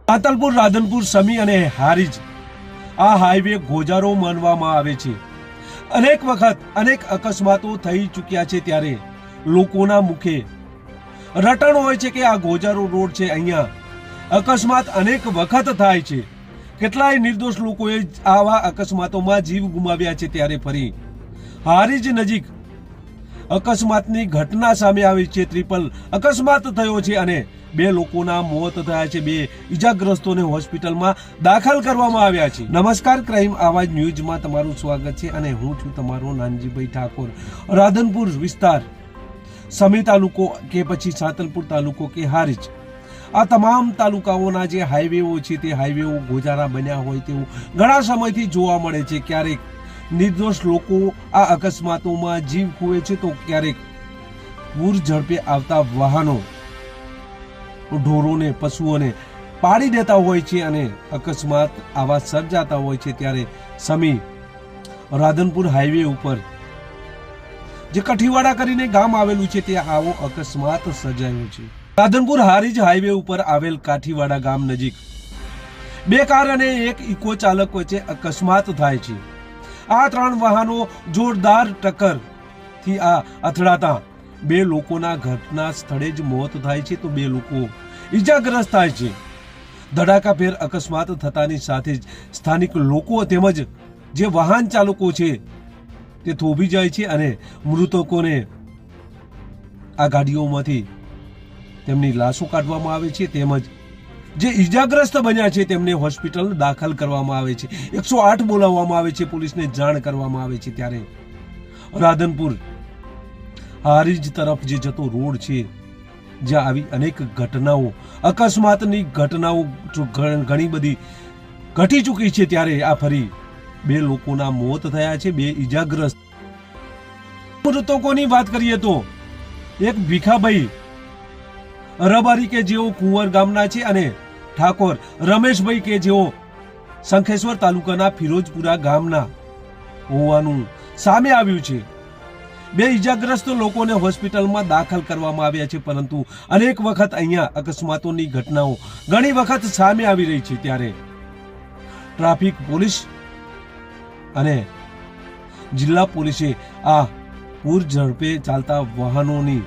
સાતલપુર રાધનપુર સમી અને હારીજ આ હાઈવે ગોજારો માનવામાં આવે છે। અનેક વખત અનેક અકસ્માતો થઈ ચૂક્યા છે, ત્યારે લોકોના મુખે રટણ હોય છે કે આ ગોજારો રોડ છે, અહીંયા અકસ્માત અનેક વખત થાય છે। કેટલાય નિર્દોષ લોકોએ આવા અકસ્માતોમાં જીવ ગુમાવ્યા છે। ત્યારે ફરી હારીજ નજીક અકસ્માતની ઘટના સામે આવી છે। ટ્રિપલ અકસ્માત થયો છે અને 2 લોકોના મોત થયા છે। 2 ઈજાગ્રસ્તોને હોસ્પિટલમાં દાખલ કરવામાં આવ્યા છે। નમસ્કાર, ક્રાઇમ આવાજ ન્યૂઝમાં તમારું સ્વાગત છે અને હું છું તમારો નાનજીભાઈ ઠાકોર। રાધનપુર વિસ્તાર, સમી તાલુકો કે પછી સાતલપુર તાલુકો કે હારીજ, આ તમામ તાલુકાઓના જે હાઈવેઓ છે તે હાઈવેઓ ગોજારા બન્યા હોય તેવું ઘણા સમયથી જોવા મળે છે। ક્યારેક નિર્દોષ લોકો આ અકસ્માતોમાં જીવ ખોવે છે, તો ક્યારેક પૂર ઝડપે આવતા વાહનો ઢોરોને, પશુઓને પાડી દેતા હોય છે અને અકસ્માત આવા સર્જાતા હોય છે। ત્યારે સમી રાધનપુર હાઈવે ઉપર જે કઠીવાડા કરીને ગામ આવેલું છે, ત્યાં આવો અકસ્માત સર્જાયો છે। રાધનપુર હારીજ હાઈવે ઉપર આવેલ કાઠીવાડા ગામ નજીક 2 કાર અને 1 ઇકો ચાલક વચ્ચે અકસ્માત થાય છે। આ 3 વાહનો જોરદાર ટક્કર થી અથડાતા 2 લોકોના ઘટના સ્થળે જ મોત થાય છે, તો 2 લોકો ઈજાગ્રસ્ત થાય છે। ધડાકાભેર અકસ્માત થતાની સાથે જ સ્થાનિક લોકો તેમજ જે વાહન ચાલકો છે તે થોભી જાય છે અને મૃતકોને આ ગાડીઓમાંથી તેમની લાશો કાઢવામાં આવે છે, તેમજ જે ઈજાગ્રસ્ત બન્યા છે તેમને હોસ્પિટલ દાખલ કરવામાં આવે છે। 108 બોલાવવામાં આવે છે, પોલીસને જાણ કરવામાં આવે છે। ત્યારે રાધનપુર હારીજ તરફ જે જતો રોડ છે, જ્યાં આવી અનેક ઘટનાઓ, અકસ્માતની ઘટનાઓ ઘણી બધી ઘટી ચૂકી છે, ત્યારે આ ફરી 2 લોકોના મોત થયા છે, 2 ઈજાગ્રસ્ત। મૃતકોની વાત કરીએ તો એક ભીખાભાઈ રબારી કે જેઓ કુંવર ગામના છે અને ઠાકોર રમેશભાઈ કે જેઓ શંખેશ્વર તાલુકાના ફિરોજપુરા ગામના હોવાનું સામે આવ્યું છે। 2 ઈજાગ્રસ્ત લોકોને હોસ્પિટલમાં દાખલ કરવામાં આવ્યા છે, પરંતુ અનેક વખત અહીંયા અકસ્માતોની ઘટનાઓ ઘણી વખત સામે આવી રહી છે। ત્યારે ટ્રાફિક પોલીસ અને જિલ્લા પોલીસે આ પૂર ઝડપે ચાલતા વાહનોની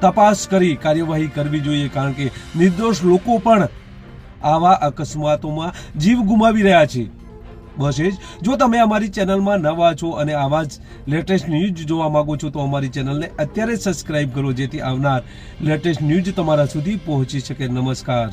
તપાસ કરી કાર્યવાહી કરવી જોઈએ, કારણ કે નિર્દોષ લોકો પણ આવા અકસ્માતોમાં જીવ ગુમાવી રહ્યા છે। બસ એ જ, જો તમે અમારી ચેનલમાં નવા છો અને આવા જ લેટેસ્ટ ન્યૂઝ જોવા માંગો છો તો અમારી ચેનલને અત્યારે સબસ્ક્રાઇબ કરો, જેથી આવનાર લેટેસ્ટ ન્યૂઝ તમારા સુધી પહોંચી શકે। નમસ્કાર।